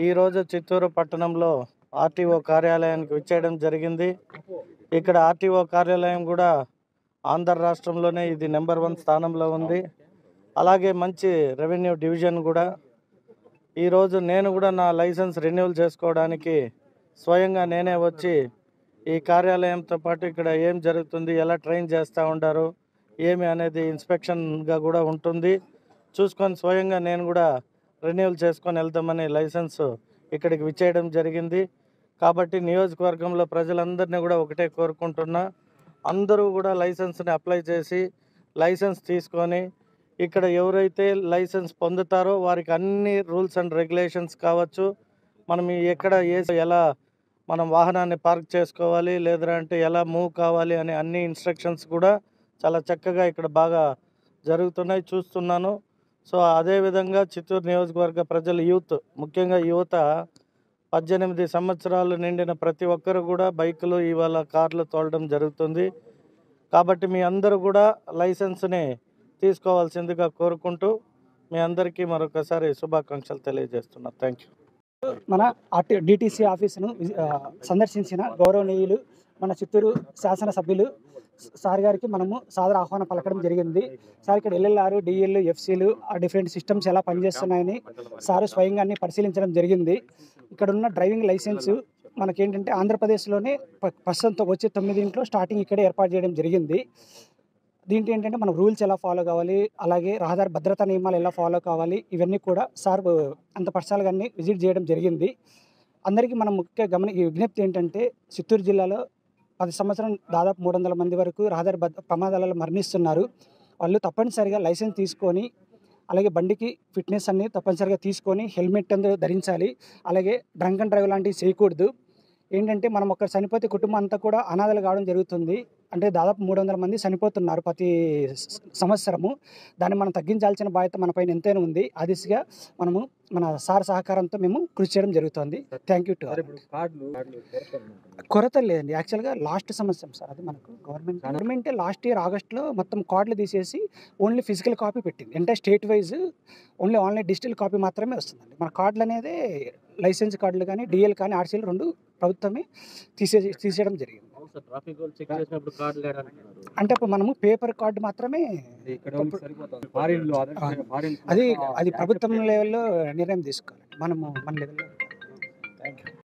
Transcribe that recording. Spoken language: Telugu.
ఈరోజు చిత్తూరు పట్టణంలో ఆర్టీఓ కార్యాలయానికి విచ్చేయడం జరిగింది. ఇక్కడ ఆర్టీఓ కార్యాలయం కూడా ఆంధ్ర రాష్ట్రంలోనే ఇది నెంబర్ 1 స్థానంలో ఉంది. అలాగే మంచి రెవెన్యూ డివిజన్ కూడా. ఈరోజు నేను కూడా నా లైసెన్స్ రెన్యూవల్ చేసుకోవడానికి స్వయంగా నేనే వచ్చి ఈ కార్యాలయంతో పాటు ఇక్కడ ఏం జరుగుతుంది, ఎలా ట్రైన్ చేస్తూ ఉంటారు, ఏమి అనేది ఇన్స్పెక్షన్గా కూడా ఉంటుంది. చూసుకొని స్వయంగా నేను కూడా రెన్యూవల్ చేసుకొని వెళ్తామని లైసెన్స్ ఇక్కడికి విచ్చేయడం జరిగింది. కాబట్టి నియోజకవర్గంలో ప్రజలందరినీ కూడా ఒకటే కోరుకుంటున్నా, అందరూ కూడా లైసెన్స్ని అప్లై చేసి లైసెన్స్ తీసుకొని ఇక్కడ ఎవరైతే లైసెన్స్ పొందుతారో వారికి అన్ని రూల్స్ అండ్ రెగ్యులేషన్స్ కావచ్చు, మనం ఎక్కడ ఎలా మనం వాహనాన్ని పార్క్ చేసుకోవాలి, లేదంటే ఎలా మూవ్ కావాలి అనే అన్ని ఇన్స్ట్రక్షన్స్ కూడా చాలా చక్కగా ఇక్కడ బాగా జరుగుతున్నాయి, చూస్తున్నాను. సో అదేవిధంగా చిత్తూరు నియోజకవర్గ ప్రజలు, యూత్, ముఖ్యంగా యువత 18 సంవత్సరాలు నిండిన ప్రతి ఒక్కరు కూడా బైకులు, ఇవాళ కార్లు తోలడం జరుగుతుంది. కాబట్టి మీ అందరూ కూడా లైసెన్స్ని తీసుకోవాల్సిందిగా కోరుకుంటూ మీ అందరికీ మరొకసారి శుభాకాంక్షలు తెలియజేస్తున్నా. Thank you. మన డిటిసి ఆఫీసును సందర్శించిన గౌరవనీయులు మన చిత్తూరు శాసనసభ్యులు సార్ గారికి మనము సాదర ఆహ్వానం పలకడం జరిగింది. సార్ ఇక్కడ ఎల్ఎల్ఆర్, డిఎల్, ఎఫ్సీలు ఆ డిఫరెంట్ సిస్టమ్స్ ఎలా పనిచేస్తున్నాయని సారు స్వయంగా పరిశీలించడం జరిగింది. ఇక్కడ ఉన్న డ్రైవింగ్ లైసెన్స్ మనకేంటంటే ఆంధ్రప్రదేశ్లోనే ప్రస్తుతం వచ్చే 9 స్టార్టింగ్ ఇక్కడే ఏర్పాటు చేయడం జరిగింది. దీంట్లో ఏంటంటే మనం రూల్స్ ఎలా ఫాలో కావాలి, అలాగే రహదారి భద్రతా నియమాలు ఎలా ఫాలో కావాలి, ఇవన్నీ కూడా సార్ అంత పర్సనల్గా విజిట్ చేయడం జరిగింది. అందరికీ మనం ముఖ్య విజ్ఞప్తి ఏంటంటే, చిత్తూరు జిల్లాలో 10 సంవత్సరం దాదాపు 300 మంది వరకు రహదారి ప్రమాదాలలో మరణిస్తున్నారు. వాళ్ళు తప్పనిసరిగా లైసెన్స్ తీసుకొని, అలాగే బండికి ఫిట్నెస్ అన్ని తప్పనిసరిగా తీసుకొని హెల్మెట్ అందరూ ధరించాలి. అలాగే డ్రంక్ అండ్ డ్రైవ్ లాంటివి చేయకూడదు. ఏంటంటే మనం ఒక్కరు చనిపోతే కుటుంబం అంతా కూడా అనాథలు కావడం జరుగుతుంది. అంటే దాదాపు 300 మంది చనిపోతున్నారు ప్రతి సంవత్సరము. దాన్ని మనం తగ్గించాల్సిన బాధ్యత మన పైన ఎంతైనా ఉంది. ఆ దిశగా మనము మన సార్ సహకారంతో మేము కృషి చేయడం జరుగుతుంది. థ్యాంక్ యూ టు కొరత లేదండి. యాక్చువల్గా లాస్ట్ సంవత్సరం సార్ అది మనకు గవర్నమెంట్ లాస్ట్ ఇయర్ ఆగస్టులో మొత్తం కార్డులు తీసేసి ఓన్లీ ఫిజికల్ కాపీ పెట్టింది. అంటే state wise only online digital copy మాత్రమే వస్తుందండి. మన కార్డులు అనేది లైసెన్స్ కార్డులు కానీ, డిఎల్ కానీ, ఆర్సీలు 2 ప్రభుత్వమే తీసేయడం జరిగింది. అంటే అప్పుడు మనము పేపర్ కార్డు మాత్రమే, అది ప్రభుత్వం లెవెల్లో నిర్ణయం తీసుకోవాలి. మనము మన లెవెల్లో. Thank you.